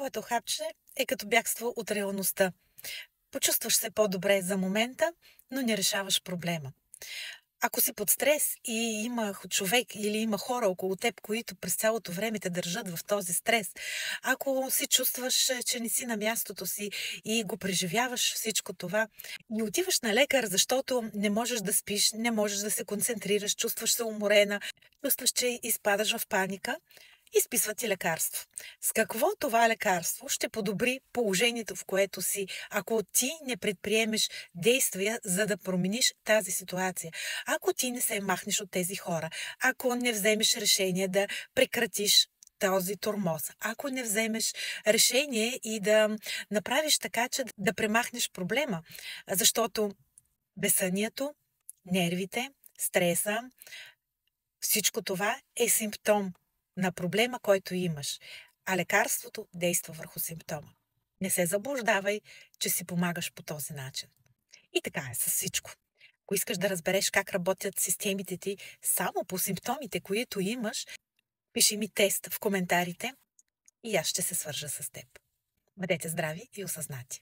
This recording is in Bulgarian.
Твоето хапче е като бягство от реалността. Почувстваш се по-добре за момента, но не решаваш проблема. Ако си под стрес и има човек или има хора около теб, които през цялото време те държат в този стрес, ако си чувстваш, че не си на мястото си и го преживяваш всичко това, и отиваш на лекар, защото не можеш да спиш, не можеш да се концентрираш, чувстваш се уморена, чувстваш, че изпадаш в паника, изписват ти лекарство. С какво това лекарство ще подобри положението, в което си, ако ти не предприемеш действия, за да промениш тази ситуация? Ако ти не се махнеш от тези хора, ако не вземеш решение да прекратиш този тормоз, ако не вземеш решение и да направиш така, че да премахнеш проблема, защото безсънието, нервите, стреса, всичко това е симптом на проблема, който имаш, а лекарството действа върху симптома. Не се заблуждавай, че си помагаш по този начин. И така е с всичко. Ако искаш да разбереш как работят системите ти само по симптомите, които имаш, пиши ми тест в коментарите и аз ще се свържа с теб. Бъдете здрави и осъзнати!